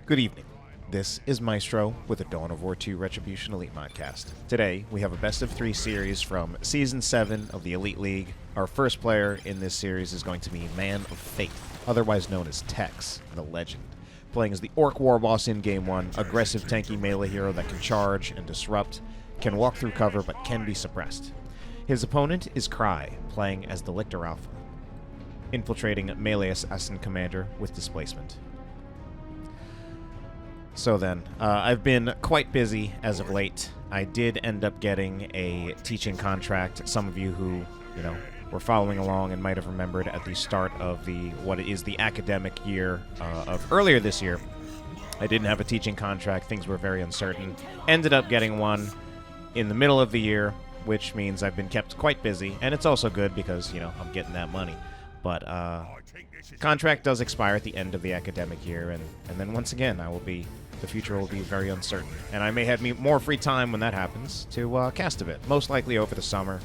Good evening. This is Maestro with a Dawn of War 2 Retribution Elite Modcast. Today, we have a best of 3 series from Season 7 of the Elite League. Our first player in this series is going to be Man of Faith, otherwise known as Tex, the Legend. Playing as the Orc War Boss in Game 1, aggressive tanky melee hero that can charge and disrupt, can walk through cover but can be suppressed. His opponent is Cry, playing as the Lictor Alpha, infiltrating melee assassin commander with displacement. So then, I've been quite busy as of late. I did end up getting a teaching contract. Some of you who, were following along and might have remembered at the start of what is the academic year of earlier this year, I didn't have a teaching contract. Things were very uncertain. Ended up getting one in the middle of the year, which means I've been kept quite busy. And it's also good because, I'm getting that money. But contract does expire at the end of the academic year, and then once again, the future will be very uncertain. And I may have more free time when that happens to cast a bit, most likely over the summer.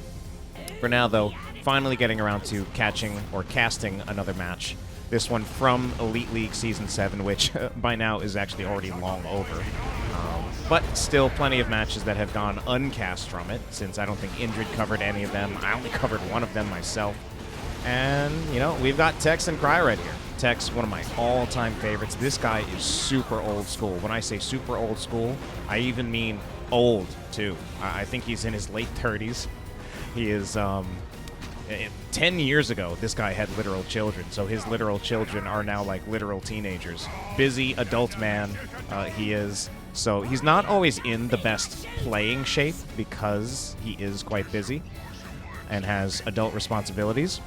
For now, though, finally getting around to casting another match. This one from Elite League Season 7, which by now is actually already long over. But still plenty of matches that have gone uncast from it, since I don't think Indrid covered any of them. I only covered one of them myself. And, we've got Tex and Cry right here. Tex, one of my all-time favorites. This guy is super old school. When I say super old school, I even mean old, too. I think he's in his late 30s. He is, 10 years ago, this guy had literal children, so his literal children are now like literal teenagers. Busy adult man he is. So he's not always in the best playing shape because he is quite busy and has adult responsibilities.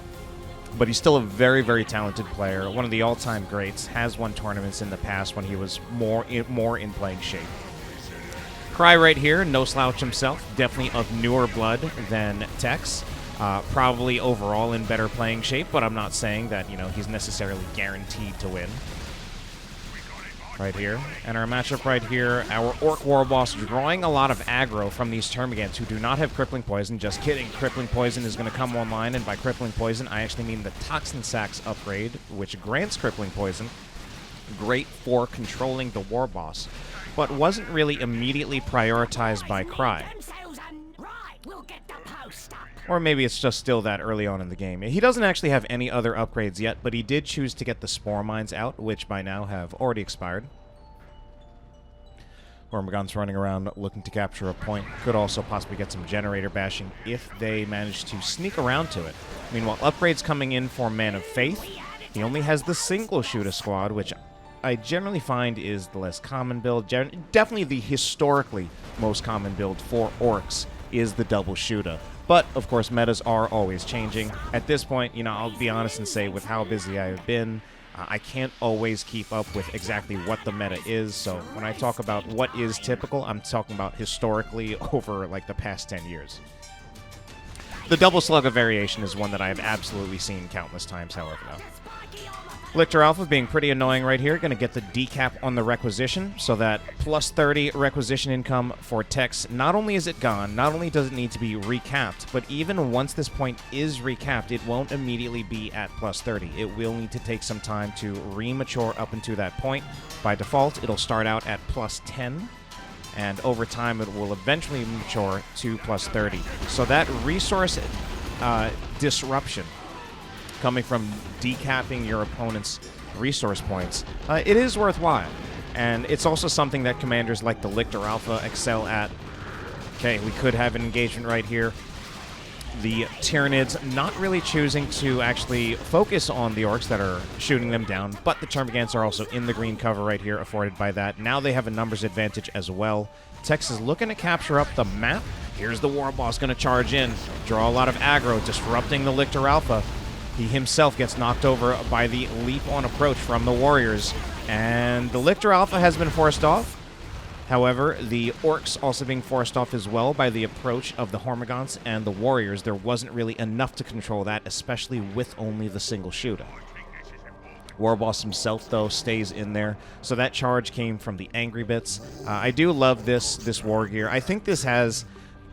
But he's still a very, very talented player. One of the all-time greats. Has won tournaments in the past when he was more in playing shape. Cry right here, no slouch himself. Definitely of newer blood than Tex. Probably overall in better playing shape, but I'm not saying that, he's necessarily guaranteed to win. Right here. And our matchup right here, our Orc War Boss drawing a lot of aggro from these Termagants who do not have Crippling Poison. Just kidding. Crippling Poison is going to come online, and by Crippling Poison, I actually mean the Toxin Sacs upgrade, which grants Crippling Poison. Great for controlling the War Boss, but wasn't really immediately prioritized by Cry. Or maybe it's just still that early on in the game. He doesn't actually have any other upgrades yet, but he did choose to get the Spore Mines out, which by now have already expired. Hormagaun's running around looking to capture a point. Could also possibly get some generator bashing if they manage to sneak around to it. Meanwhile, upgrades coming in for Man of Faith. He only has the single shooter squad, which I generally find is the less common build. Definitely the historically most common build for orcs is the double shooter. But, of course, metas are always changing. At this point, I'll be honest and say with how busy I have been, I can't always keep up with exactly what the meta is. So when I talk about what is typical, I'm talking about historically over, the past 10 years. The double slugger variation is one that I have absolutely seen countless times, however, though. Lictor Alpha being pretty annoying right here. Going to get the decap on the requisition, so that plus 30 requisition income for Tex. Not only is it gone, not only does it need to be recapped, but even once this point is recapped, it won't immediately be at plus 30. It will need to take some time to remature up into that point. By default, it'll start out at plus 10, and over time it will eventually mature to plus 30. So that resource disruption coming from decapping your opponent's resource points, it is worthwhile. And it's also something that commanders like the Lictor Alpha excel at. Okay, we could have an engagement right here. The Tyranids not really choosing to actually focus on the Orcs that are shooting them down, but the Termagants are also in the green cover right here, afforded by that. Now they have a numbers advantage as well. Tex is looking to capture up the map. Here's the War Boss going to charge in, draw a lot of aggro, disrupting the Lictor Alpha. He himself gets knocked over by the leap-on approach from the Warriors. And the Lictor Alpha has been forced off. However, the Orcs also being forced off as well by the approach of the Hormagaunts and the Warriors. There wasn't really enough to control that, especially with only the single shooter. Warboss himself, though, stays in there. So that charge came from the Angry Bits. I do love this war gear. I think this has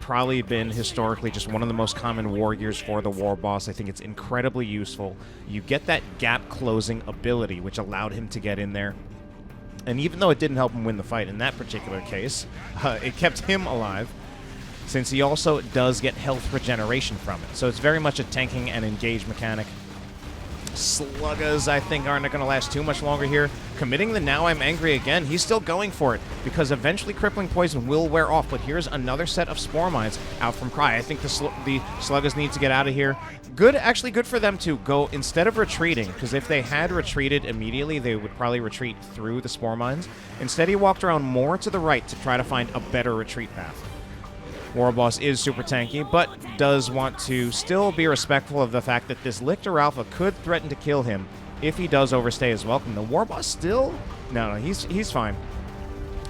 probably been historically just one of the most common war gears for the War Boss. I think it's incredibly useful. You get that gap closing ability, which allowed him to get in there. And even though it didn't help him win the fight in that particular case, it kept him alive, since he also does get health regeneration from it. So it's very much a tanking and engage mechanic. Sluggers, I think, aren't going to last too much longer here. Committing the Now I'm Angry again. He's still going for it, because eventually Crippling Poison will wear off. But here's another set of Spore Mines out from Cry. I think the Sluggers need to get out of here. Actually good for them to go, instead of retreating, because if they had retreated immediately, they would probably retreat through the Spore Mines. Instead, he walked around more to the right to try to find a better retreat path. Warboss is super tanky, but does want to still be respectful of the fact that this Lictor Alpha could threaten to kill him if he does overstay his welcome. The Warboss still... No, he's fine.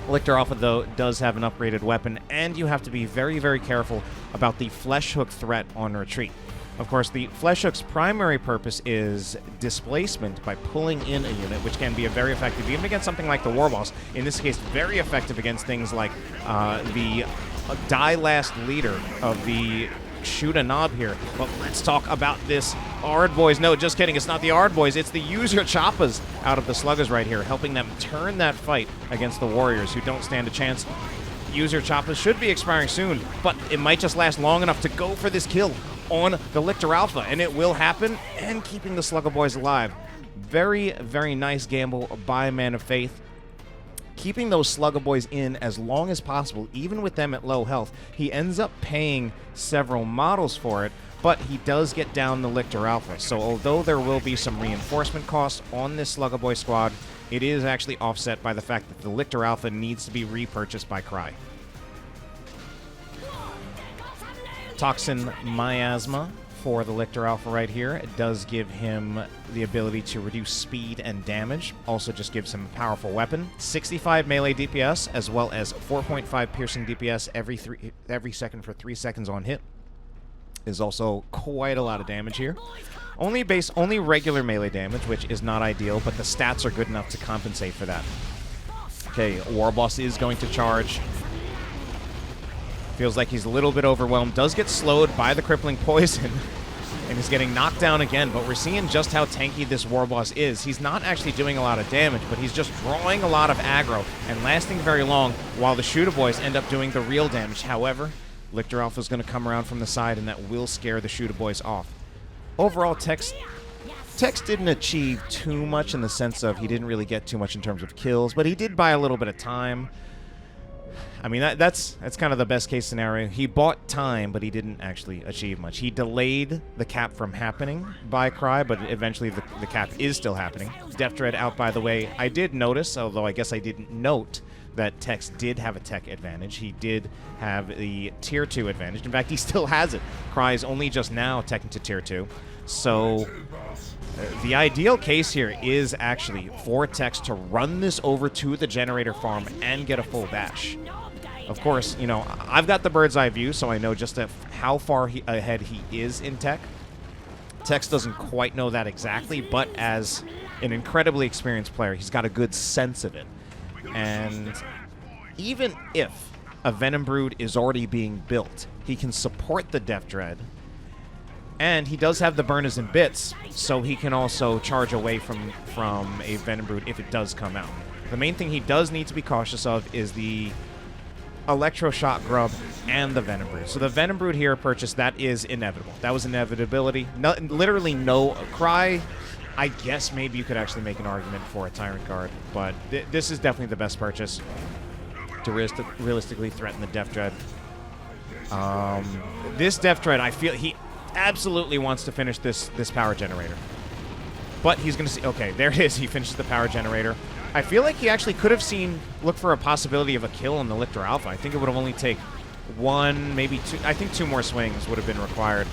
Lictor Alpha, though, does have an upgraded weapon, and you have to be very, very careful about the Flesh Hook threat on retreat. Of course, the Flesh Hook's primary purpose is displacement by pulling in a unit, which can be very effective even against something like the Warboss. In this case, very effective against things like the Die Last Leader of the Shoot a Knob here. But let's talk about this Ard Boys. No, just kidding. It's not the Ard Boys. It's the Use Your Choppas out of the Sluggers right here, helping them turn that fight against the Warriors, who don't stand a chance. Use Your Choppas should be expiring soon, but it might just last long enough to go for this kill on the Lictor Alpha, and it will happen, and keeping the Slugger Boys alive. Very, very nice gamble by Man of Faith. Keeping those Slugger Boys in as long as possible, even with them at low health. He ends up paying several models for it, but he does get down the Lictor Alpha. So although there will be some reinforcement costs on this Slugger Boy squad, it is actually offset by the fact that the Lictor Alpha needs to be repurchased by Cry. Toxin Miasma for the Lictor Alpha right here. It does give him the ability to reduce speed and damage. Also just gives him a powerful weapon. 65 melee DPS, as well as 4.5 piercing DPS every second for 3 seconds on hit. Is also quite a lot of damage here. Only regular melee damage, which is not ideal, but the stats are good enough to compensate for that. Okay, Warboss is going to charge. Feels like he's a little bit overwhelmed. Does get slowed by the Crippling Poison. And he's getting knocked down again. But we're seeing just how tanky this Warboss is. He's not actually doing a lot of damage, but he's just drawing a lot of aggro and lasting very long, while the Shooter Boys end up doing the real damage. However, Lictor Alpha is going to come around from the side, and that will scare the Shooter Boys off. Overall, Tex didn't achieve too much in the sense of he didn't really get too much in terms of kills, but he did buy a little bit of time. I mean, that's kind of the best case scenario. He bought time, but he didn't actually achieve much. He delayed the cap from happening by Cry, but eventually the cap is still happening. Death Dread out, by the way. I did notice, although I guess I didn't note, that Tex did have a tech advantage. He did have the Tier 2 advantage. In fact, he still has it. Cry is only just now teching to Tier 2. So the ideal case here is actually for Tex to run this over to the generator farm and get a full dash. Of course, you know, I've got the bird's eye view, so I know just how far ahead he is in tech. Tex doesn't quite know that exactly, but as an incredibly experienced player, he's got a good sense of it. And even if a Venom Brood is already being built, he can support the Death Dread. And he does have the Burners and Bits, so he can also charge away from a Venom Brood if it does come out. The main thing he does need to be cautious of is the Electroshock Grub and the Venom Brood. So the Venom Brood here purchased, that is inevitable. That was inevitability. No, literally no Cry. I guess maybe you could actually make an argument for a Tyrant Guard, but this is definitely the best purchase to realistically threaten the Death Dread. This Death Dread, I feel he absolutely wants to finish this power generator. But he's going to see... Okay, there it is. He finishes the power generator. I feel like he actually could have looked for a possibility of a kill on the Lictor Alpha. I think it would have only taken one, maybe two. I think 2 more swings would have been required.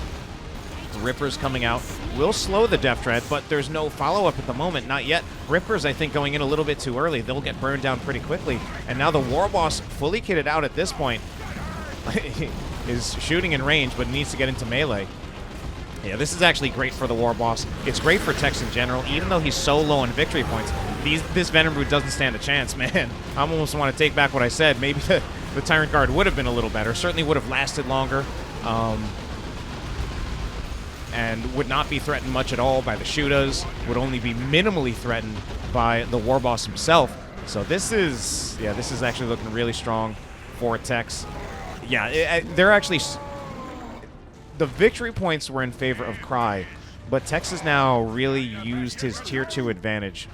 Rippers coming out will slow the Death Dread, but there's no follow-up at the moment. Not yet. Rippers, I think, going in a little bit too early. They'll get burned down pretty quickly. And now the Warboss, fully kitted out at this point, is shooting in range, but needs to get into melee. Yeah, this is actually great for the Warboss. It's great for Tex in general, even though he's so low on victory points. This Venom Brood doesn't stand a chance, man. I almost want to take back what I said. Maybe the Tyrant Guard would have been a little better. Certainly would have lasted longer. And would not be threatened much at all by the Shooters. Would only be minimally threatened by the Warboss himself. So this is actually looking really strong for Tex. Yeah, they're actually... The victory points were in favor of Cry, but Tex has now really used his Tier 2 advantage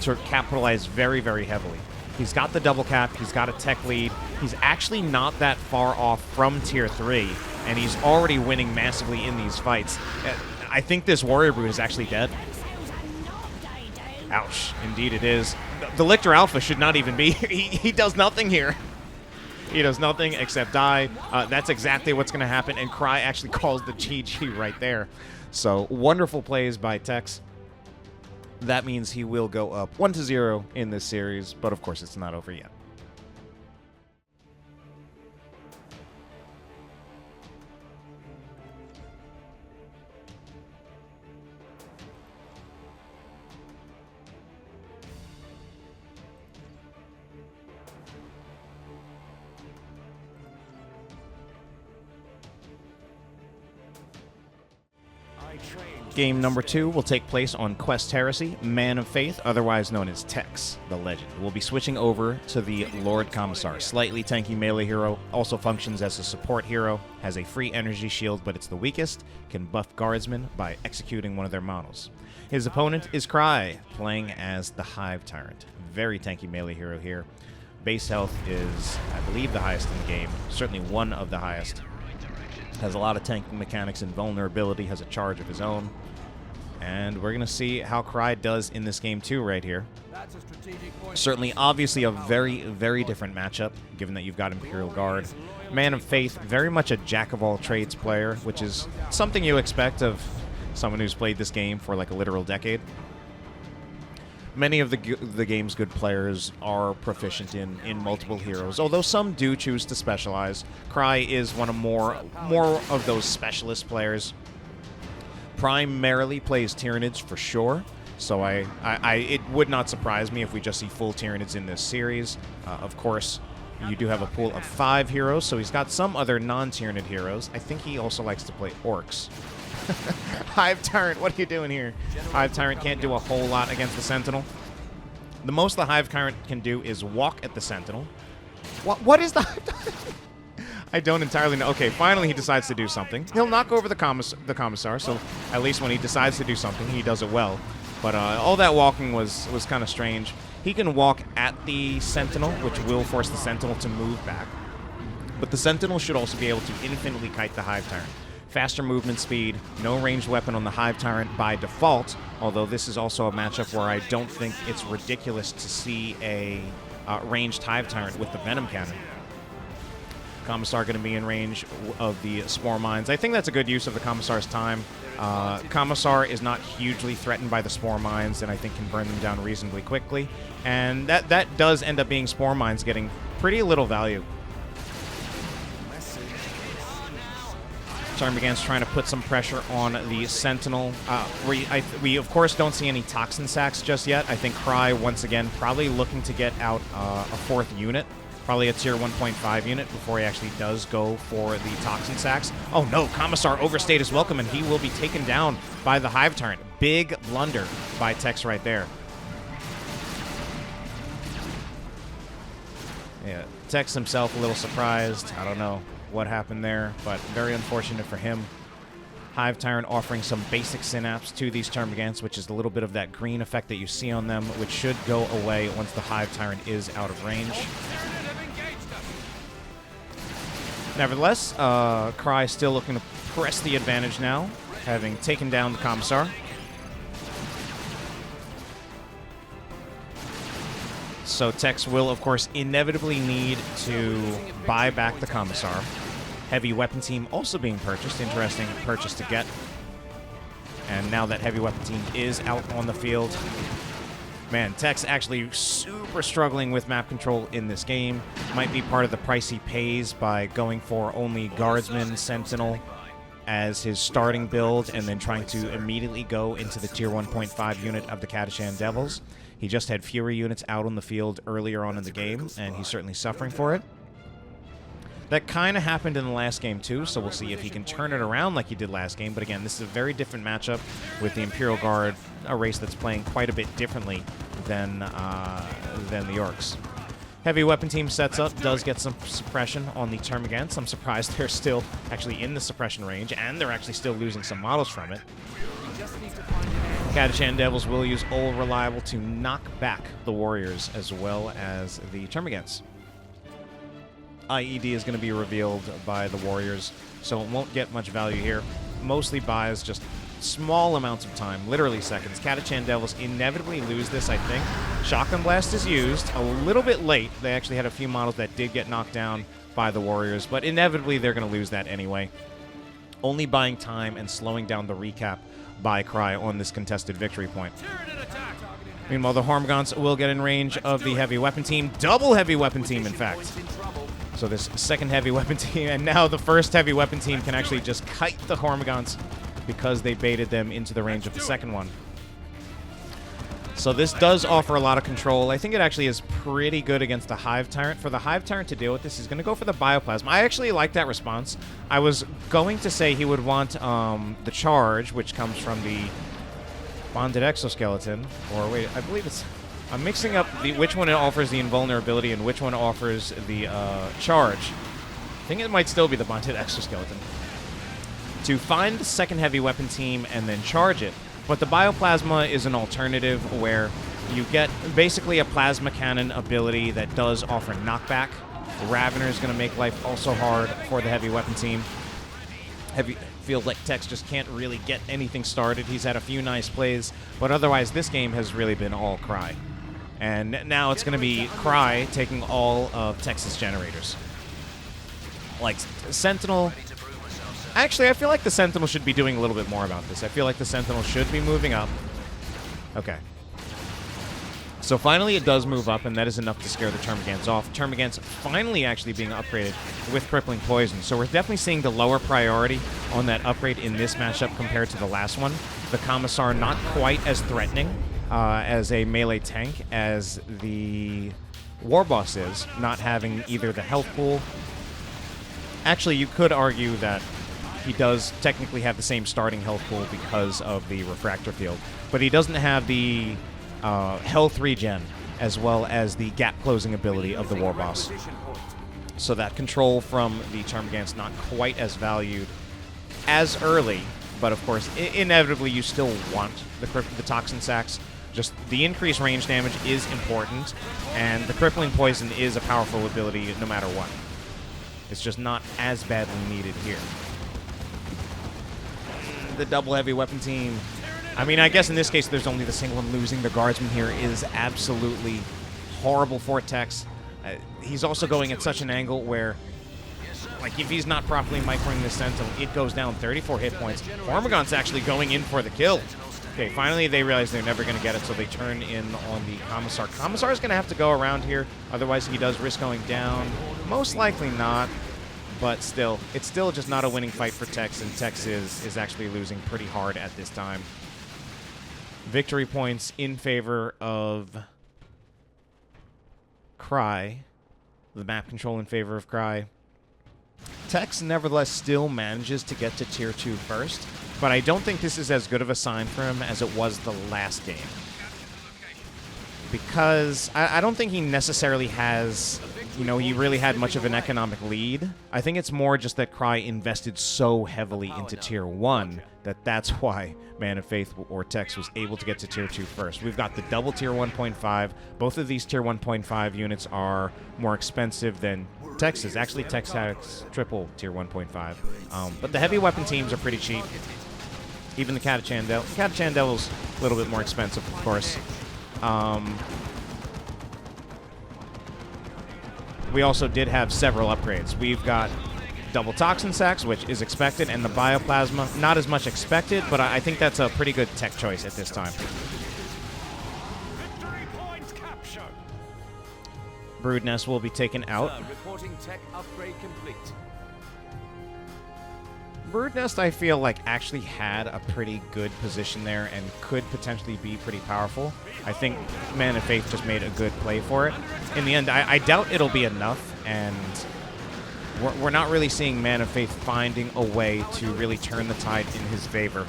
to capitalize very, very heavily. He's got the double cap, he's got a tech lead, he's actually not that far off from Tier 3, and he's already winning massively in these fights. I think this Warrior Brute is actually dead. Ouch, indeed it is. The Lictor Alpha should not even be. He does nothing here. He does nothing except die. That's exactly what's going to happen, and Cry actually calls the GG right there. So, wonderful plays by Tex. That means he will go up 1-0 in this series, but of course it's not over yet. Game number 2 will take place on Quest Heresy, Man of Faith, otherwise known as Tex, the Legend. We'll be switching over to the Lord Commissar. Slightly tanky melee hero, also functions as a support hero, has a free energy shield, but it's the weakest, can buff guardsmen by executing one of their models. His opponent is Cry, playing as the Hive Tyrant. Very tanky melee hero here. Base health is, I believe, the highest in the game, certainly one of the highest. Has a lot of tanking mechanics and vulnerability, has a charge of his own. And we're going to see how Cry does in this game too right here. Certainly, obviously, a very, very different matchup, given that you've got Imperial Guard. Man of Faith, very much a jack-of-all-trades player, which is something you expect of someone who's played this game for like a literal decade. Many of the game's good players are proficient in multiple heroes, although some do choose to specialize. Cry is one of more of those specialist players. Primarily plays Tyranids for sure, so it would not surprise me if we just see full Tyranids in this series. Of course, you do have a pool of 5 heroes, so he's got some other non-Tyranid heroes. I think he also likes to play Orcs. Hive Tyrant, what are you doing here? Hive Tyrant can't do a whole lot against the Sentinel. The most the Hive Tyrant can do is walk at the Sentinel. What is the Hive Tyrant? I don't entirely know. Okay, finally he decides to do something. He'll knock over the Commissar, so at least when he decides to do something, he does it well. But all that walking was kind of strange. He can walk at the Sentinel, which will force the Sentinel to move back. But the Sentinel should also be able to infinitely kite the Hive Tyrant. Faster movement speed, no ranged weapon on the Hive Tyrant by default, although this is also a matchup where I don't think it's ridiculous to see a ranged Hive Tyrant with the Venom Cannon. Commissar going to be in range of the Spore Mines. I think that's a good use of the Commissar's time. Commissar is not hugely threatened by the Spore Mines, and I think can burn them down reasonably quickly. And that does end up being Spore Mines getting pretty little value. Termagant's trying to put some pressure on the Sentinel. We of course don't see any Toxin Sacks just yet. I think Cry, once again, probably looking to get out a 4th unit. Probably a tier 1.5 unit before he actually does go for the Toxin Sacks. Oh no, Commissar overstayed his welcome, and he will be taken down by the Hive Tyrant. Big blunder by Tex right there. Yeah, Tex himself a little surprised. I don't know what happened there, but very unfortunate for him. Hive Tyrant offering some basic synapse to these Termagants, which is a little bit of that green effect that you see on them, which should go away once the Hive Tyrant is out of range. Nevertheless, Cry still looking to press the advantage now, having taken down the Commissar. So Tex will, of course, inevitably need to buy back the Commissar. Heavy Weapon Team also being purchased. Interesting purchase to get. And now that Heavy Weapon Team is out on the field, man, Tex actually super struggling with map control in this game. Might be part of the price he pays by going for only Guardsman, Sentinel as his starting build, and then trying to immediately go into the tier 1.5 unit of the Kadashan Devils. He just had Fury units out on the field earlier on in the game, and he's certainly suffering for it. That kind of happened in the last game too, so we'll see if he can turn it around like he did last game. But again, this is a very different matchup with the Imperial Guard, a race that's playing quite a bit differently than the Orcs. Heavy weapon team sets up, does get some suppression on the Termagants. I'm surprised they're still actually in the suppression range, and they're actually still losing some models from it. Catachan Devils will use Ol Reliable to knock back the Warriors as well as the Termagants. IED is going to be revealed by the Warriors, so it won't get much value here. Mostly buys just small amounts of time, literally seconds. Catachan Devils inevitably lose this, I think. Shotgun Blast is used a little bit late. They actually had a few models that did get knocked down by the Warriors, but inevitably they're going to lose that anyway. Only buying time and slowing down the recap by Cry on this contested victory point. Meanwhile, the Hormagaunts will get in range of the heavy weapon team. Double heavy weapon team, in fact. So this second heavy weapon team, and now the first heavy weapon team can actually just kite the Hormagaunts because they baited them into the range of the second one. So this does offer a lot of control. I think it actually is pretty good against the Hive Tyrant. For the Hive Tyrant to deal with this, he's going to go for the Bioplasma. I actually like that response. I was going to say he would want the Charge, which comes from the Bonded Exoskeleton. Or wait, I believe it's... I'm mixing up which one offers the Invulnerability and which one offers the Charge. I think it might still be the Bonded Exoskeleton. To find the second heavy weapon team and then charge it. But the Bioplasma is an alternative where you get basically a Plasma Cannon ability that does offer knockback. Ravener is going to make life also hard for the heavy weapon team. Feels like Tex just can't really get anything started. He's had a few nice plays, but otherwise this game has really been all Cry. And now it's going to be Cry taking all of Tex's generators. Like Sentinel... Actually, I feel like the Sentinel should be doing a little bit more about this. I feel like the Sentinel should be moving up. Okay. So finally it does move up, and that is enough to scare the Termagants off. Termagants finally actually being upgraded with Crippling Poison. So we're definitely seeing the lower priority on that upgrade in this matchup compared to the last one. The Commissar not quite as threatening as a melee tank as the Warboss is, not having either the health pool. Actually, you could argue that he does technically have the same starting health pool because of the Refractor Field, but he doesn't have the health regen as well as the gap closing ability of the Warboss. So that control from the Termagant's not quite as valued as early, but of course, inevitably you still want the Toxin Sacks. Just the increased range damage is important, and the Crippling Poison is a powerful ability no matter what. It's just not as badly needed here. The double heavy weapon team. I mean, I guess in this case, there's only the single one. Losing the guardsman here is absolutely horrible for Tex. He's also going at such an angle where, like, if he's not properly microing the Sentinel, it goes down 34 hit points. Hormagaun's actually going in for the kill. Okay, finally they realize they're never going to get it, so they turn in on the Commissar. Commissar's going to have to go around here, otherwise he does risk going down. Most likely not. But still, it's still just not a winning fight for Tex, and Tex is actually losing pretty hard at this time. Victory points in favor of Cry. The map control in favor of Cry. Tex, nevertheless, still manages to get to Tier 2 first, but I don't think this is as good of a sign for him as it was the last game. Because I don't think he necessarily has... You know, he really had much of an economic lead. I think it's more just that Cry invested so heavily into Tier 1 that's why Man of Faith or Tex was able to get to Tier 2 first. We've got the double Tier 1.5. Both of these Tier 1.5 units are more expensive than Tex's. Actually, Tex has triple Tier 1.5. But the heavy weapon teams are pretty cheap. Even the Catachan Devil. Catachan Devil's a little bit more expensive, of course. We also did have several upgrades. We've got double Toxin Sacks, which is expected, and the Bioplasma, not as much expected, but I think that's a pretty good tech choice at this time. Brood Nest will be taken out. Reporting tech upgrade complete. Brood Nest, I feel like, actually had a pretty good position there and could potentially be pretty powerful. I think Man of Faith just made a good play for it. In the end, I doubt it'll be enough, and we're not really seeing Man of Faith finding a way to really turn the tide in his favor.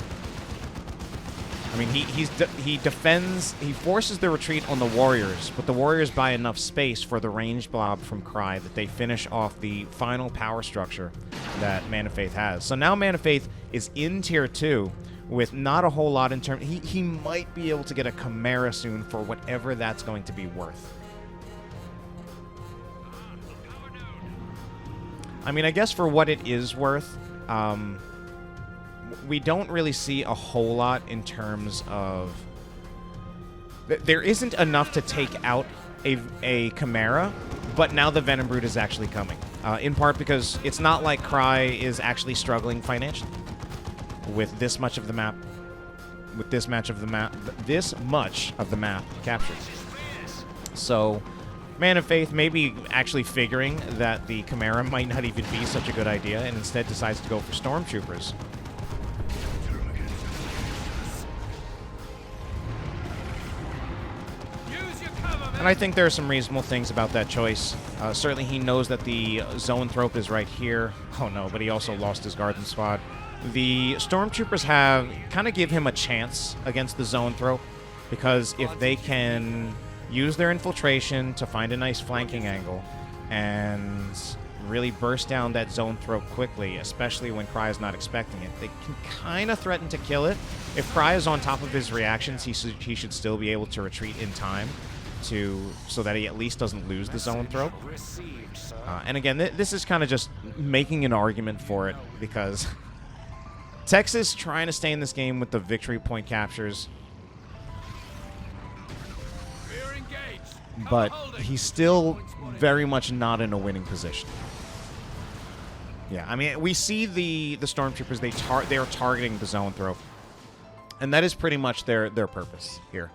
I mean, he defends, he forces the retreat on the warriors, but the warriors buy enough space for the ranged blob from Cry that they finish off the final power structure that Man of Faith has. So now Man of Faith is in tier 2 with not a whole lot in terms. He might be able to get a Chimera soon for whatever that's going to be worth. I mean, I guess for what it is worth, we don't really see a whole lot in terms of... There isn't enough to take out a Chimera, but now the Venom Brood is actually coming. In part because it's not like Cry is actually struggling financially with this much of the map, this much of the map captured. So, Man of Faith maybe actually figuring that the Chimera might not even be such a good idea, and instead decides to go for Stormtroopers. And I think there are some reasonable things about that choice. Certainly he knows that the Zoanthrope is right here. Oh no, but he also lost his Garden Squad. The Stormtroopers kind of give him a chance against the Zoanthrope, because if they can use their infiltration to find a nice flanking angle and really burst down that Zoanthrope quickly, especially when Cry is not expecting it, they can kind of threaten to kill it. If Cry is on top of his reactions, he should still be able to retreat in time, so that he at least doesn't lose the Zoanthrope. And again, this is kind of just making an argument for it, because Texas trying to stay in this game with the victory point captures, but he's still very much not in a winning position. Yeah, I mean, we see the Stormtroopers, they are targeting the Zoanthrope, and that is pretty much their purpose here.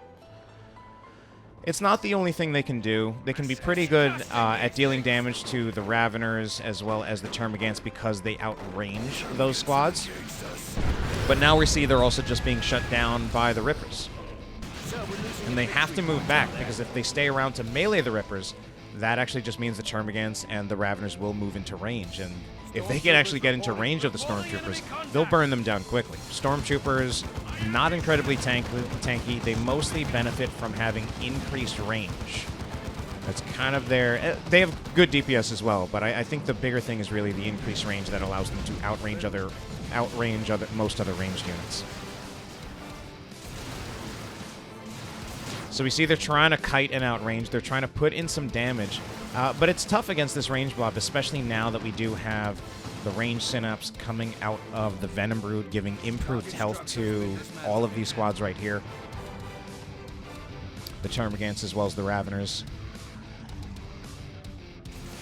It's not the only thing they can do. They can be pretty good at dealing damage to the Raveners as well as the Termagants because they outrange those squads. But now we see they're also just being shut down by the Rippers. And they have to move back, because if they stay around to melee the Rippers, that actually just means the Termagants and the Raveners will move into range. And if they can actually get into range of the Stormtroopers, they'll burn them down quickly. Stormtroopers, not incredibly tanky. They mostly benefit from having increased range. That's kind of their... They have good DPS as well, but I think the bigger thing is really the increased range that allows them to outrange most other ranged units. So we see they're trying to kite and outrange. They're trying to put in some damage. But it's tough against this range blob, especially now that we do have the range synapse coming out of the Venom Brood, giving improved health to all of these squads right here. The Termagants as well as the Raveners.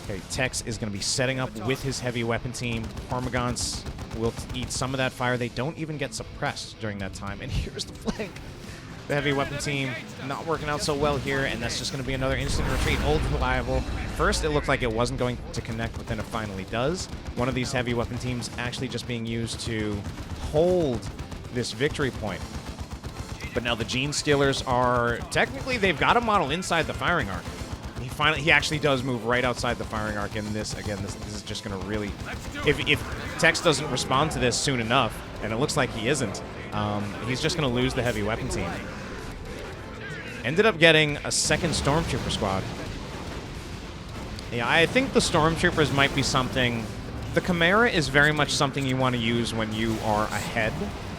Okay, Tex is going to be setting up with his heavy weapon team. Hormagaunts will eat some of that fire. They don't even get suppressed during that time. And here's the flank. The heavy weapon team not working out so well here, and that's just going to be another instant retreat. Old reliable. First, it looked like it wasn't going to connect, but then it finally does. One of these heavy weapon teams actually just being used to hold this victory point. But now the Gene Stealers are... Technically, they've got a model inside the firing arc. He actually does move right outside the firing arc, and this is just going to really... If Tex doesn't respond to this soon enough, and it looks like he isn't, he's just going to lose the heavy weapon team. Ended up getting a second Stormtrooper squad. Yeah, I think the Stormtroopers might be something... The Chimera is very much something you want to use when you are ahead.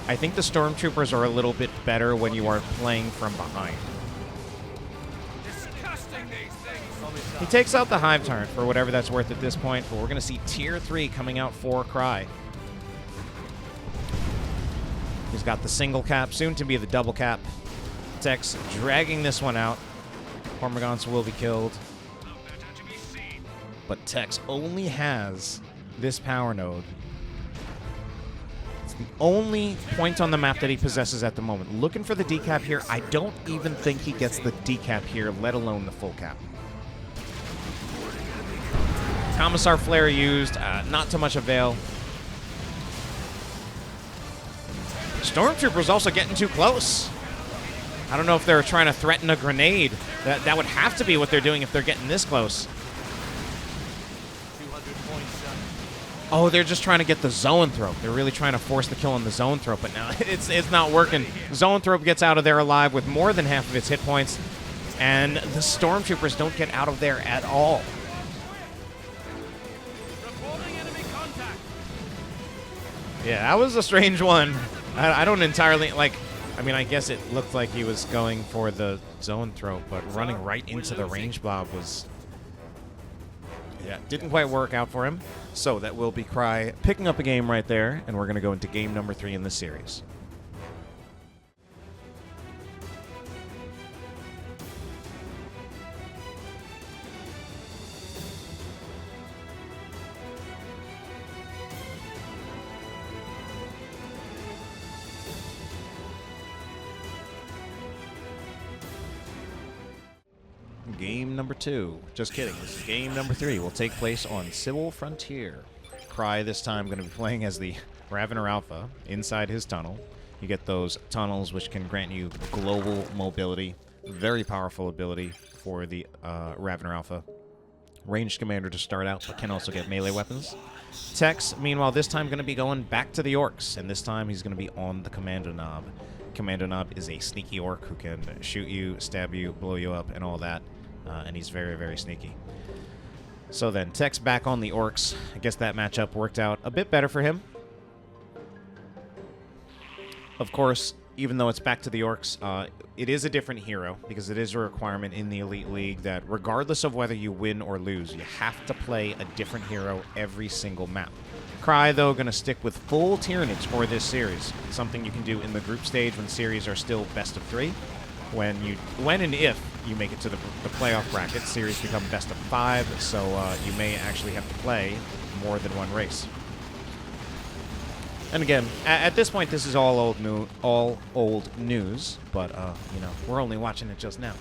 I think the Stormtroopers are a little bit better when you are playing from behind. He takes out the Hive Tyrant for whatever that's worth at this point, but we're going to see Tier 3 coming out for Cry. He's got the single cap, soon to be the double cap. Tex dragging this one out. Hormagaunts will be killed. But Tex only has this power node. It's the only point on the map that he possesses at the moment. Looking for the decap here. I don't even think he gets the decap here, let alone the full cap. Commissar Flare used, not to much avail. Stormtroopers also getting too close. I don't know if they're trying to threaten a grenade. That would have to be what they're doing if they're getting this close. Oh, they're just trying to get the zoanthrope. They're really trying to force the kill on the zoanthrope, but now it's not working. Zoanthrope gets out of there alive with more than half of its hit points, and the stormtroopers don't get out of there at all. Yeah, that was a strange one. I don't entirely, like, I mean, I guess it looked like he was going for the zoanthrope, but running right into the range blob was... Yeah, didn't quite work out for him. So that will be Cry picking up a game right there, and we're going to go into game number 3 in the series. Game number 2. Just kidding. This is game number 3. Will take place on Civil Frontier. Cry this time going to be playing as the Ravener Alpha inside his tunnel. You get those tunnels which can grant you global mobility. Very powerful ability for the Ravener Alpha. Ranged commander to start out, but can also get melee weapons. Tex, meanwhile, this time going to be going back to the orcs, and this time he's going to be on the Commando Knob. Commando Knob is a sneaky orc who can shoot you, stab you, blow you up, and all that. And he's very, very sneaky. So then, Tex back on the orcs. I guess that matchup worked out a bit better for him. Of course, even though it's back to the orcs, it is a different hero, because it is a requirement in the Elite League that regardless of whether you win or lose, you have to play a different hero every single map. Cry, though, going to stick with full Tyranids for this series, something you can do in the group stage when series are still best of 3. When and if you make it to the playoff bracket, series become best of 5, so you may actually have to play more than one race. And again, at this point, this is all old news, but you know, we're only watching it just now.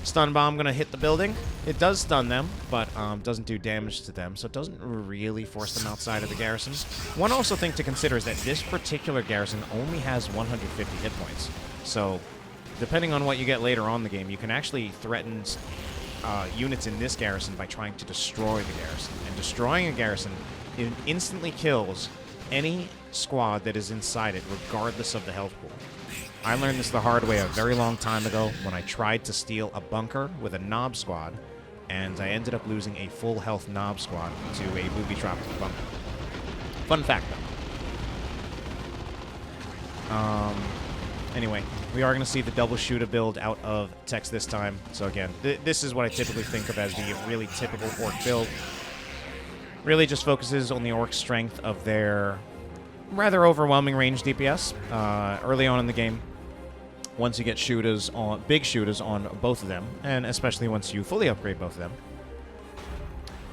Stun bomb gonna hit the building. It does stun them, but doesn't do damage to them, so it doesn't really force them outside of the garrison. One also thing to consider is that this particular garrison only has 150 hit points, so depending on what you get later on in the game, you can actually threaten units in this garrison by trying to destroy the garrison. And destroying a garrison instantly kills any squad that is inside it, regardless of the health pool. I learned this the hard way a very long time ago when I tried to steal a bunker with a Nob squad, and I ended up losing a full health Nob squad to a booby-trapped bunker. Fun fact, though. Anyway, we are going to see the double shooter build out of Tex this time. So again, this is what I typically think of as the really typical orc build. Really just focuses on the orc strength of their rather overwhelming range DPS early on in the game. Once you get shooters on big shooters on both of them, and especially once you fully upgrade both of them.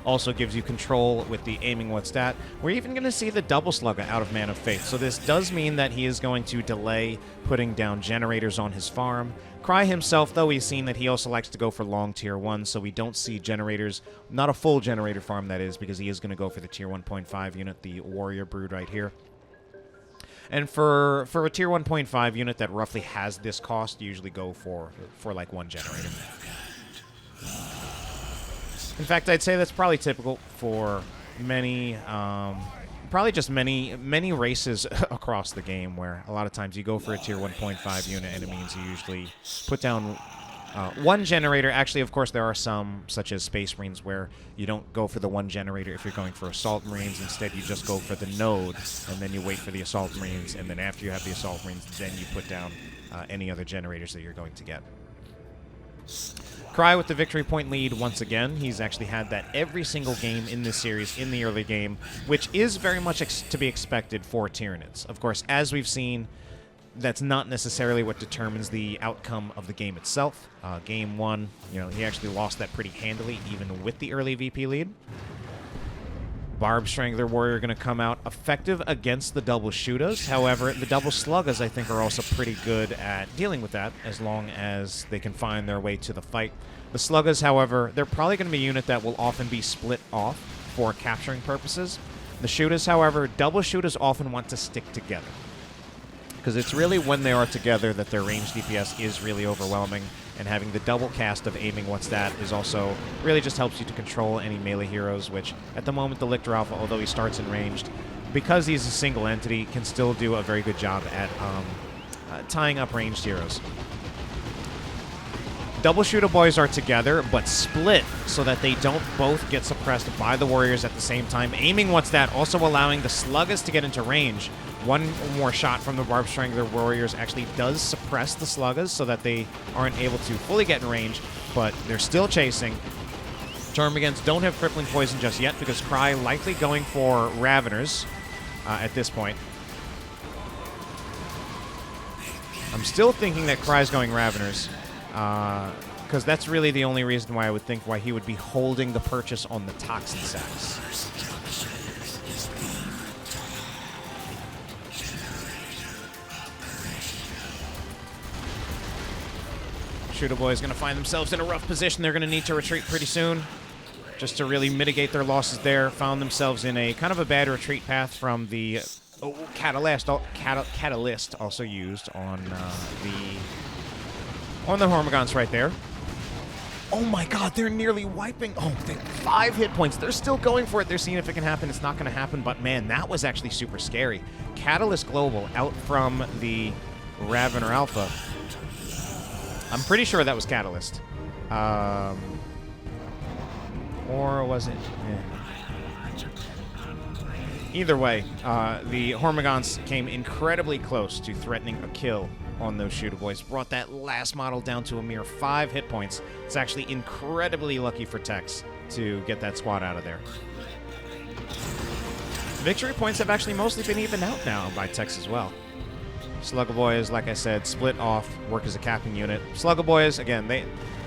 Also gives you control with the aiming what stat. We're even going to see the double slugger out of Man of Faith. So this does mean that he is going to delay putting down generators on his farm. Cry himself, though, he's seen that he also likes to go for long tier 1, so we don't see generators, not a full generator farm that is, because he is going to go for the tier 1.5 unit, the Warrior Brood right here. And for a tier 1.5 unit that roughly has this cost, you usually go for like 1 generator. In fact, I'd say that's probably typical for many, probably just many races across the game, where a lot of times you go for a tier 1.5 unit, and it means you usually put down 1 generator. Actually, of course, there are some, such as Space Marines, where you don't go for the 1 generator if you're going for Assault Marines. Instead, you just go for the node, and then you wait for the Assault Marines, and then after you have the Assault Marines, then you put down any other generators that you're going to get. Cry with the victory point lead once again. He's actually had that every single game in this series in the early game, which is very much to be expected for Tyranids. Of course, as we've seen, that's not necessarily what determines the outcome of the game itself. Game 1, you know, he actually lost that pretty handily, even with the early VP lead. Barb Strangler Warrior going to come out effective against the double shooters. However, the double sluggers, I think, are also pretty good at dealing with that, as long as they can find their way to the fight. The sluggers, however, they're probably going to be a unit that will often be split off for capturing purposes. The shooters, however, double shooters often want to stick together. because it's really when they are together that their range DPS is really overwhelming, and having the double cast of aiming what's that is also really just helps you to control any melee heroes, which at the moment the Lictor Alpha, although he starts in ranged, because he's a single entity, can still do a very good job at tying up ranged heroes. Double Shooter Boys are together, but split so that they don't both get suppressed by the warriors at the same time. Aiming what's that, also allowing the Sluggers to get into range. One more shot from the Barb Strangler warriors actually does suppress the Sluggers so that they aren't able to fully get in range, but they're still chasing. Termagants don't have Crippling Poison just yet because Cry likely going for Raveners at this point. I'm still thinking that Cry's going Raveners. Because that's really the only reason why I would think why he would be holding the purchase on the Toxin Sacks. Shooter Boy is going to find themselves in a rough position. They're going to need to retreat pretty soon just to really mitigate their losses there. Found themselves in a kind of a bad retreat path from the Catalyst also used on the Hormagaunts right there. Oh my god, they're nearly wiping. Oh, 5 hit points. They're still going for it. They're seeing if it can happen. It's not going to happen, but man, that was actually super scary. Catalyst Global out from the Ravener Alpha. I'm pretty sure that was Catalyst. Or was it? Either way, the Hormagaunts came incredibly close to threatening a kill on those Shooter Boys. Brought that last model down to a mere 5 hit points. It's actually incredibly lucky for Tex to get that squad out of there. Victory points have actually mostly been evened out now by Tex as well. Slugger Boys, like I said, split off, work as a capping unit. Slugger Boys, again,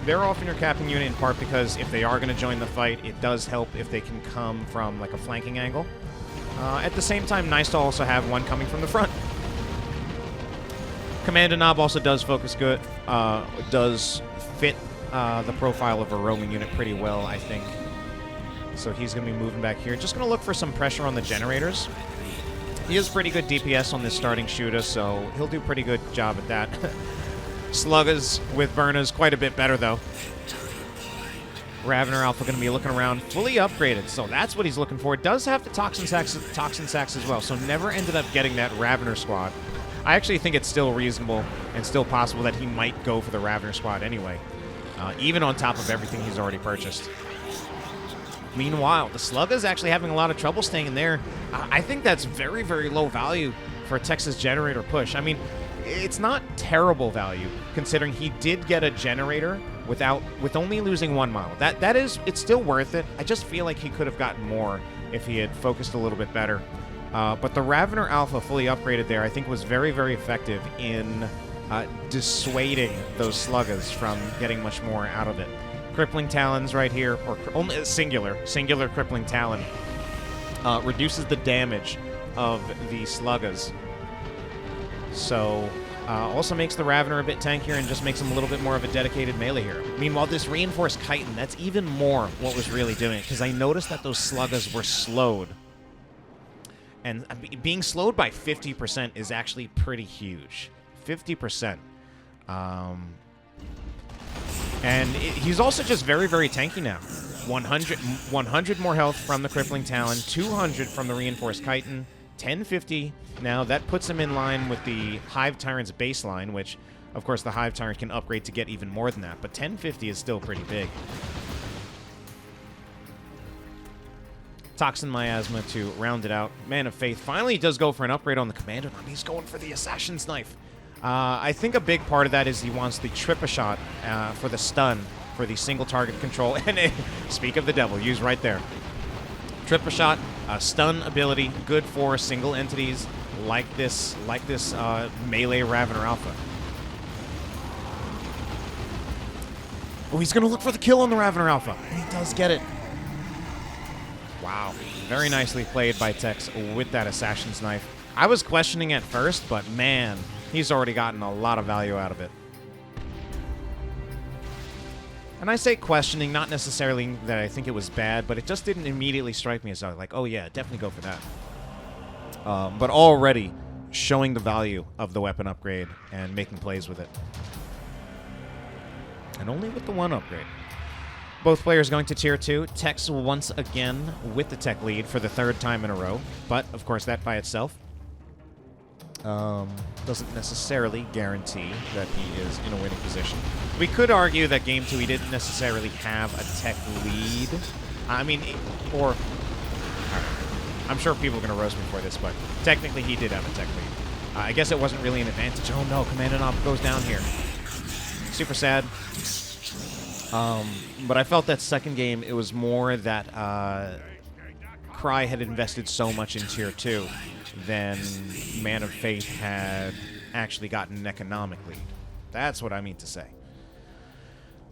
they're off in your capping unit in part because if they are going to join the fight, it does help if they can come from like a flanking angle. At the same time, nice to also have one coming from the front. Commander Knob also does focus good, does fit the profile of a roaming unit pretty well, I think. So he's going to be moving back here. Just going to look for some pressure on the generators. He has pretty good DPS on this starting shooter, so he'll do a pretty good job at that. Sluggers with burners, quite a bit better, though. Ravener Alpha going to be looking around, fully upgraded, so that's what he's looking for. It does have the Toxin Sacks as well, so never ended up getting that Ravener squad. I actually think it's still reasonable and still possible that he might go for the Ravener squad anyway, even on top of everything he's already purchased. Meanwhile, the Slugger's actually having a lot of trouble staying in there. I think that's very, very low value for a Texas generator push. I mean, it's not terrible value considering he did get a generator with only losing 1 model. It's still worth it. I just feel like he could have gotten more if he had focused a little bit better. But the Ravener Alpha fully upgraded there, I think, was very, very effective in dissuading those Sluggers from getting much more out of it. Crippling Talons right here, or only singular Crippling Talon, reduces the damage of the Sluggers. So, also makes the Ravener a bit tankier and just makes him a little bit more of a dedicated melee hero. Meanwhile, this Reinforced Chitin, that's even more what was really doing it, because I noticed that those Sluggers were slowed. And being slowed by 50% is actually pretty huge. 50%. And he's also just very, very tanky now. 100 more health from the Crippling Talon, 200 from the Reinforced Chitin, 1050. Now, that puts him in line with the Hive Tyrant's baseline, which, of course, the Hive Tyrant can upgrade to get even more than that. But 1050 is still pretty big. Toxin Miasma to round it out. Man of Faith finally does go for an upgrade on the Commander. He's going for the Assassin's Knife. I think a big part of that is he wants the Trip-a-Shot for the stun, for the single target control. And speak of the devil, used right there. Trip-a-Shot, stun ability, good for single entities like this melee Ravener Alpha. Oh, he's going to look for the kill on the Ravener Alpha. And he does get it. Wow. Very nicely played by Tex with that Assassin's Knife. I was questioning at first, but man, he's already gotten a lot of value out of it. And I say questioning, not necessarily that I think it was bad, but it just didn't immediately strike me as like, oh yeah, definitely go for that. But already showing the value of the weapon upgrade and making plays with it. And only with the one upgrade. Both players going to Tier 2. Tex once again with the tech lead for the 3rd time in a row. But, of course, that by itself doesn't necessarily guarantee that he is in a winning position. We could argue that Game 2 he didn't necessarily have a tech lead. I mean, or... I'm sure people are going to roast me for this, but technically he did have a tech lead. I guess it wasn't really an advantage. Oh no, Command Knob goes down here. Super sad. But I felt that second game, it was more that Cry had invested so much in Tier 2 than Man of Faith had actually gotten an economic lead. That's what I mean to say.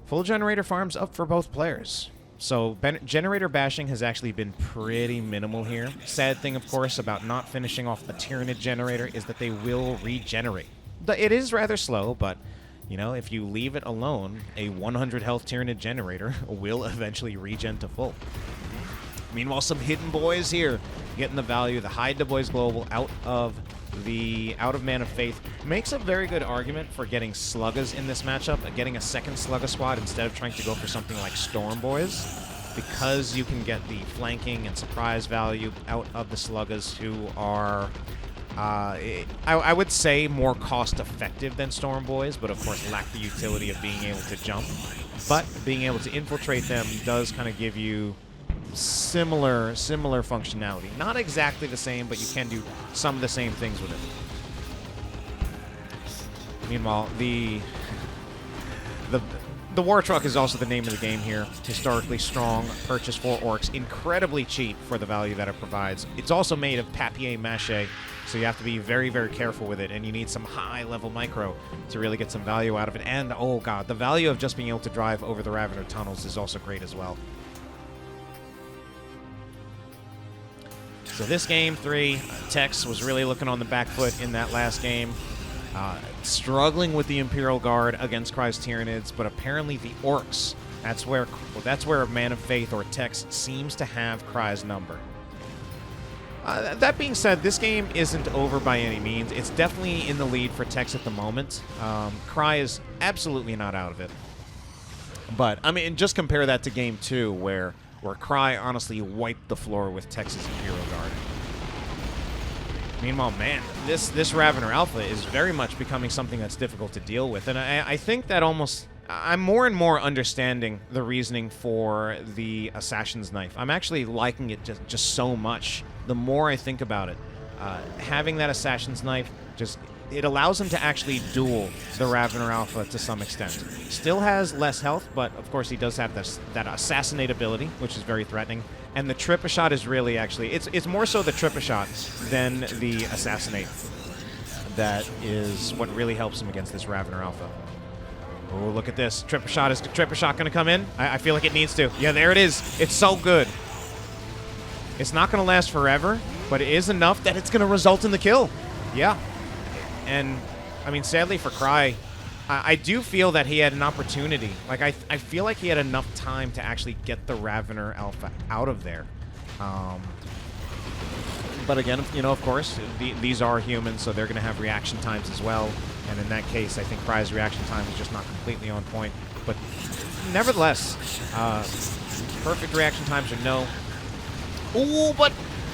Full generator farms up for both players. So generator bashing has actually been pretty minimal here. Sad thing, of course, about not finishing off a Tyranid generator is that they will regenerate. It is rather slow, but, you know, if you leave it alone, a 100 health Tyranid generator will eventually regen to full. Meanwhile, some hidden boys here getting the value. The Hide the Boys Global out of Man of Faith makes a very good argument for getting Sluggas in this matchup, getting a second Slugga squad instead of trying to go for something like Storm Boys, because you can get the flanking and surprise value out of the Sluggas, who are, I would say, more cost-effective than Storm Boys, but of course lack the utility of being able to jump. But being able to infiltrate them does kind of give you similar functionality. Not exactly the same, but you can do some of the same things with it. Meanwhile, the War Truck is also the name of the game here. Historically strong, purchased for orcs, incredibly cheap for the value that it provides. It's also made of papier-mâché, so you have to be very, very careful with it, and you need some high-level micro to really get some value out of it. And, oh god, the value of just being able to drive over the Ravener tunnels is also great as well. So this game 3, Tex was really looking on the back foot in that last game. Struggling with the Imperial Guard against Cry's Tyranids, but apparently the Orcs, that's where Man of Faith or Tex seems to have Cry's number. That being said, this game isn't over by any means. It's definitely in the lead for Tex at the moment. Cry is absolutely not out of it. But, I mean, just compare that to Game 2, where Cry honestly wiped the floor with Tex's Imperial Guard. Meanwhile, man, this Ravener Alpha is very much becoming something that's difficult to deal with. And I think that I'm more and more understanding the reasoning for the Assassin's Knife. I'm actually liking it just so much. The more I think about it, having that Assassin's Knife it allows him to actually duel the Ravener Alpha to some extent. Still has less health, but of course he does have that assassinate ability, which is very threatening. And the Trip-a-Shot is really actually, it's more so the Trip-a-Shot than the assassinate that is what really helps him against this Ravener Alpha. Oh, look at this. Trip-a-Shot. Is the Trip-a-Shot going to come in? I feel like it needs to. Yeah, there it is. It's so good. It's not going to last forever, but it is enough that it's going to result in the kill. Yeah. And, I mean, sadly for Cry, I do feel that he had an opportunity. Like, I feel like he had enough time to actually get the Ravener Alpha out of there. But again, you know, of course, these are humans, so they're going to have reaction times as well. And in that case, I think Cry's reaction time is just not completely on point. But nevertheless, perfect reaction times or no. Ooh, but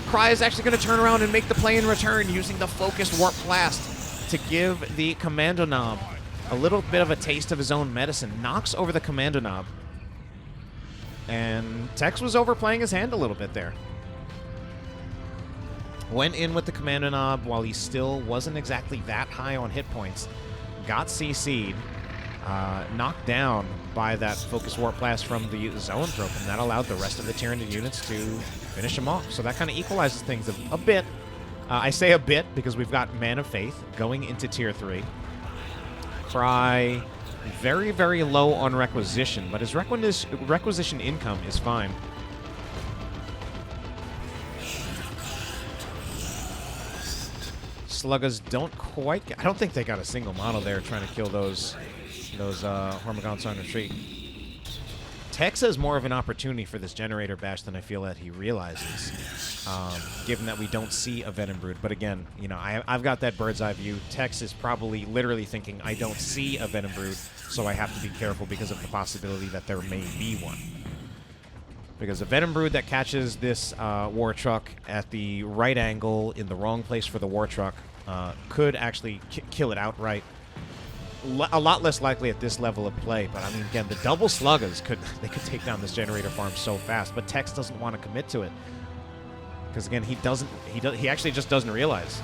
Cry is actually going to turn around and make the play in return using the Focused Warp Blast to give the Commando Knob a little bit of a taste of his own medicine. Knocks over the Commando Knob. And Tex was overplaying his hand a little bit there. Went in with the Commando Knob while he still wasn't exactly that high on hit points. Got CC'd. Knocked down by that Focus Warp Blast from the Zoanthrope, and that allowed the rest of the Tyranid units to finish him off. So that kind of equalizes things a bit. I say a bit because we've got Man of Faith going into Tier 3. Cry, very, very low on Requisition, but his Requisition income is fine. Sluggas don't quite I don't think they got a single model there trying to kill those Hormagaunts on retreat. Tex has more of an opportunity for this generator bash than I feel that he realizes. given that we don't see a Venom Brood. But again, you know, I've got that bird's eye view. Tex is probably literally thinking, I don't see a Venom Brood, so I have to be careful because of the possibility that there may be one. Because a Venom Brood that catches this war truck at the right angle in the wrong place for the war truck could actually kill it outright. A lot less likely at this level of play, but I mean, again, the double sluggers could take down this generator farm so fast. But Tex doesn't want to commit to it because again, he actually just doesn't realize.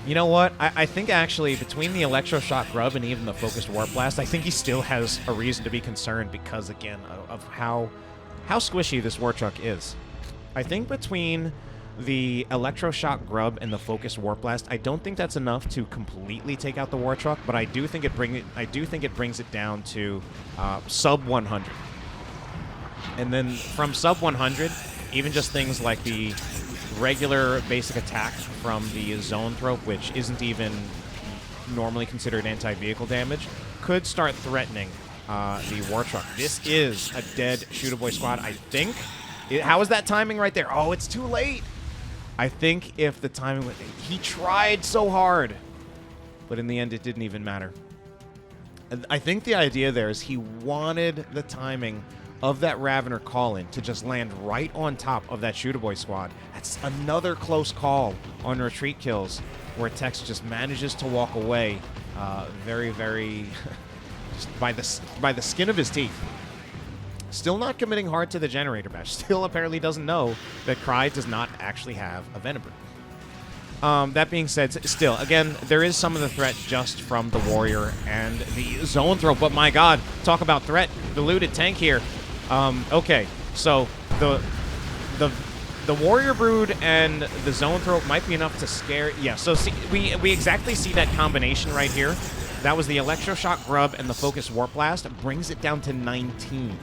You know what? I think actually between the Electroshock Grub and even the Focused Warp Blast, I think he still has a reason to be concerned because again of how squishy this war truck is. I think between the Electroshock Grub and the Focused Warp Blast, I don't think that's enough to completely take out the war truck, but I do think it brings it down to sub 100. And then from sub 100, even just things like the regular basic attack from the Zone Thrope, which isn't even normally considered anti-vehicle damage, could start threatening the war truck. This is a dead Shooter Boy squad, I think. How is that timing right there? Oh, it's too late. I think if the timing... He tried so hard, but in the end, it didn't even matter. I think the idea there is he wanted the timing of that Ravener call-in to just land right on top of that Shooter Boy squad. That's another close call on retreat kills, where Tex just manages to walk away very, very... just by the skin of his teeth. Still not committing hard to the generator bash. Still apparently doesn't know that Cry does not actually have a Venom Brood. That being said, still, again, there is some of the threat just from the Warrior and the Zone Throw. But my god, talk about threat. The looted tank here. Okay, so the Warrior Brood and the Zone Throw might be enough to scare... Yeah, so see, we exactly see that combination right here. That was the Electroshock Grub and the Focused Warp Blast. It brings it down to 19.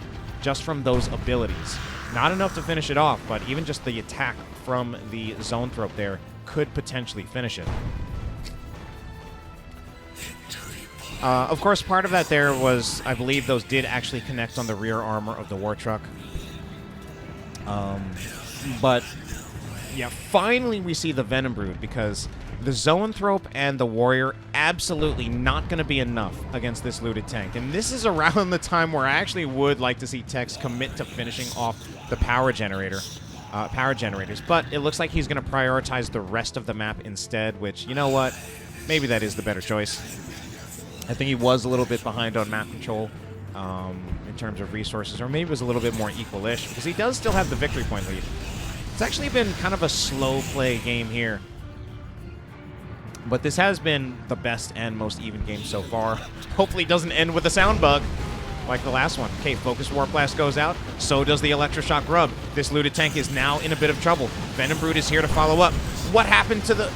Just from those abilities. Not enough to finish it off, but even just the attack from the Zone Thrope there could potentially finish it. Of course, part of that there was, I believe those did actually connect on the rear armor of the war truck. But, yeah, finally we see the Venom Brood because the Zone Thrope and the Warrior absolutely not going to be enough against this looted tank. And this is around the time where I actually would like to see Tex commit to finishing off the power generators. But it looks like he's going to prioritize the rest of the map instead, which, you know what? Maybe that is the better choice. I think he was a little bit behind on map control in terms of resources, or maybe it was a little bit more equal-ish, because he does still have the victory point lead. It's actually been kind of a slow play game here. But this has been the best and most even game so far. Hopefully it doesn't end with a sound bug like the last one. Okay, Focus Warp Blast goes out. So does the Electroshock Grub. This looted tank is now in a bit of trouble. Venom Brood is here to follow up. What happened to the...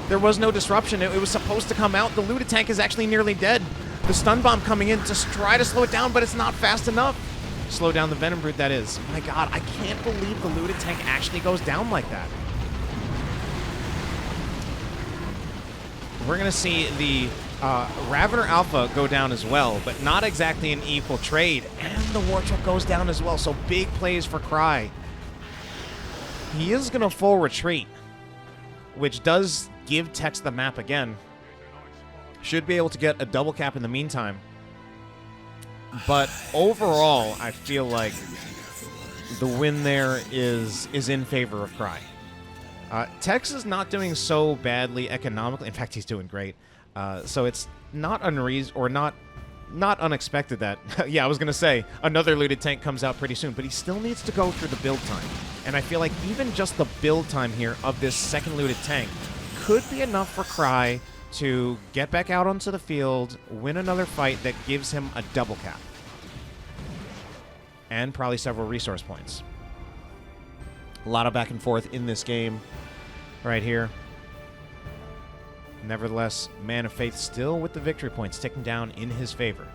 There was no disruption. It was supposed to come out. The looted tank is actually nearly dead. The stun bomb coming in to try to slow it down, but it's not fast enough. Slow down the Venom Brood, that is. My god, I can't believe the looted tank actually goes down like that. We're going to see the Ravener Alpha go down as well, but not exactly an equal trade. And the war truck goes down as well, so big plays for Cry. He is going to full retreat, which does give Tex the map again. Should be able to get a double cap in the meantime. But overall, I feel like the win there is in favor of Cry. Tex is not doing so badly economically. In fact, he's doing great. So it's not unreasonable or not unexpected that, yeah, I was going to say, another looted tank comes out pretty soon, but he still needs to go through the build time. And I feel like even just the build time here of this second looted tank could be enough for Cry to get back out onto the field, win another fight that gives him a double cap. And probably several resource points. A lot of back and forth in this game right here. Nevertheless, Man of Faith still with the victory points ticking down in his favor.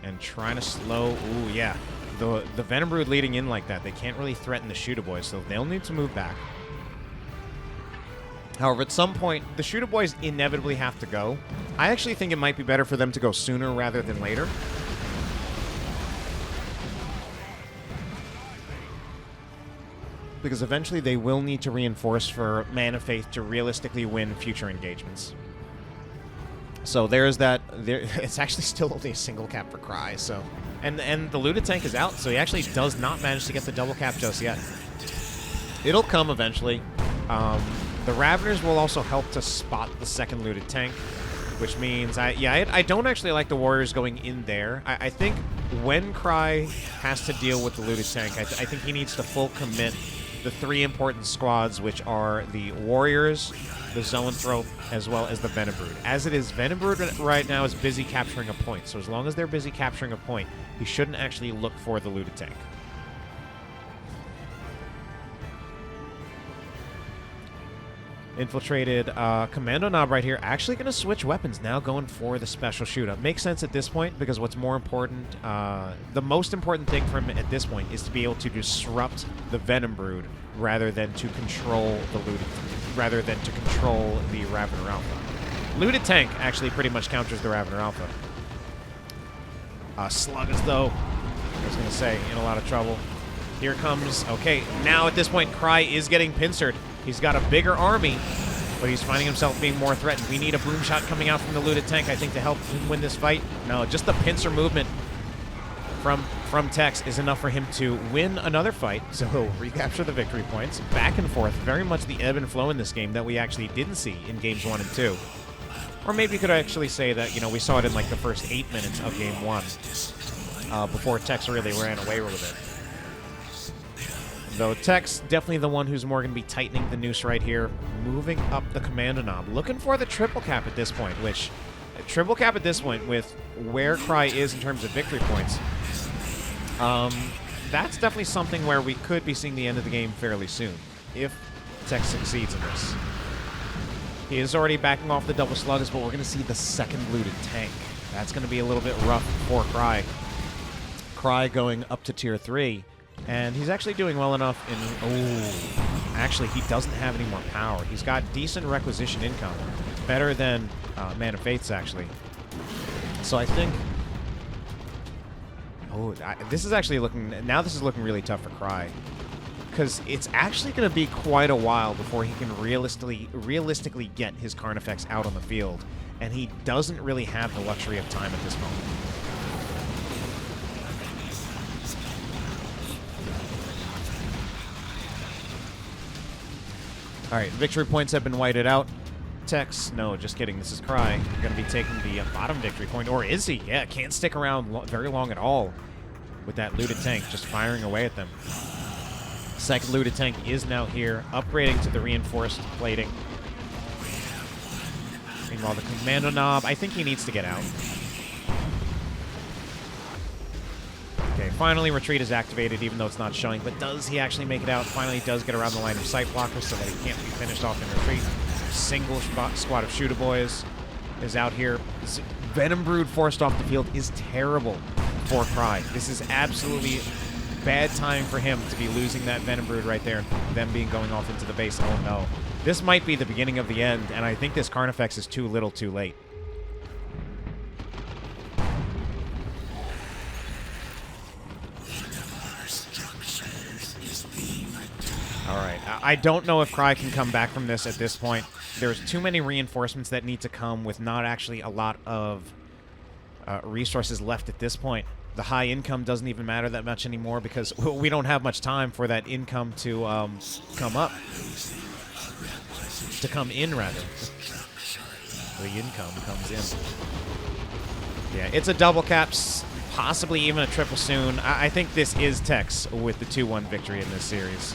And trying to slow... Ooh, yeah. The Venom Brood leading in like that, they can't really threaten the Shooter Boys, so they'll need to move back. However, at some point, the Shooter Boys inevitably have to go. I actually think it might be better for them to go sooner rather than later. because eventually they will need to reinforce for Man of Faith to realistically win future engagements. So there's that. It's actually still only a single cap for Cry. So, and the looted tank is out, so he actually does not manage to get the double cap just yet. It'll come eventually. The Raveners will also help to spot the second looted tank, which means I don't actually like the Warriors going in there. I think when Cry has to deal with the looted tank, I think he needs to full commit the 3 important squads, which are the Warriors, the Zoanthrope, as well as the Venibrood. As it is, Venibrood right now is busy capturing a point, so as long as they're busy capturing a point, he shouldn't actually look for the looted tank. Infiltrated Commando Knob right here. Actually going to switch weapons now, going for the special shoot-up. Makes sense at this point because what's more important, the most important thing for him at this point is to be able to disrupt the Venom Brood rather than to control the Ravener Alpha. Looted tank actually pretty much counters the Ravener Alpha. Sluggas, though, I was going to say, in a lot of trouble. Here comes, okay, now at this point, Cry is getting pincered. He's got a bigger army, but he's finding himself being more threatened. We need a boom shot coming out from the looted tank, I think, to help him win this fight. No, just the pincer movement from Tex is enough for him to win another fight, so he'll recapture the victory points. Back and forth, very much the ebb and flow in this game that we actually didn't see in games 1 and 2. Or maybe you could actually say that, you know, we saw it in like the first 8 minutes of game 1 before Tex really ran away with it. Though Tex, definitely the one who's more going to be tightening the noose right here. Moving up the Commando Knob. Looking for the triple cap at this point, which... triple cap at this point with where Cry is in terms of victory points. That's definitely something where we could be seeing the end of the game fairly soon, if Tex succeeds in this. He is already backing off the double Sluggas, but we're going to see the second looted tank. That's going to be a little bit rough for Cry. Cry going up to tier 3. And he's actually doing well enough in... Oh, actually, he doesn't have any more power. He's got decent requisition income. Better than Man of Faith's, actually. So I think... Oh, this is actually looking... Now this is looking really tough for Cry. Because it's actually going to be quite a while before he can realistically get his Carnifex out on the field. And he doesn't really have the luxury of time at this moment. Alright, victory points have been whited out. Tex, no, just kidding, this is Cry. You're going to be taking the bottom victory point, or is he? Yeah, can't stick around very long at all with that looted tank, just firing away at them. Second looted tank is now here, upgrading to the reinforced plating. Meanwhile, the Commando Knob, I think he needs to get out. Okay, finally Retreat is activated, even though it's not showing, but does he actually make it out? Finally does get around the line of sight blocker so that he can't be finished off in retreat. Single squad of Shooter Boys is out here. This Venom Brood forced off the field is terrible for Cry. This is absolutely bad time for him to be losing that Venom Brood right there, them being going off into the base. Oh no. This might be the beginning of the end, and I think this Carnifex is too little too late. Alright, I don't know if Cry can come back from this at this point. There's too many reinforcements that need to come with not actually a lot of resources left at this point. The high income doesn't even matter that much anymore because we don't have much time for that income to come up. To come in, rather. The income comes in. Yeah, it's a double caps, possibly even a triple soon. I think this is Tex with the 2-1 victory in this series.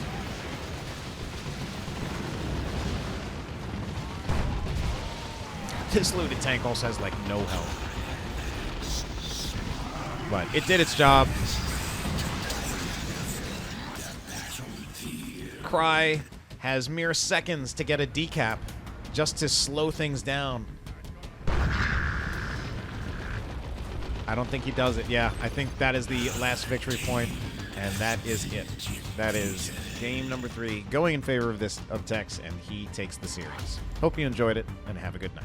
This looted tank also has, like, no health. But it did its job. Cry has mere seconds to get a decap just to slow things down. I don't think he does it. Yeah, I think that is the last victory point, and that is it. That is game number 3 going in favor of Tex, and he takes the series. Hope you enjoyed it, and have a good night.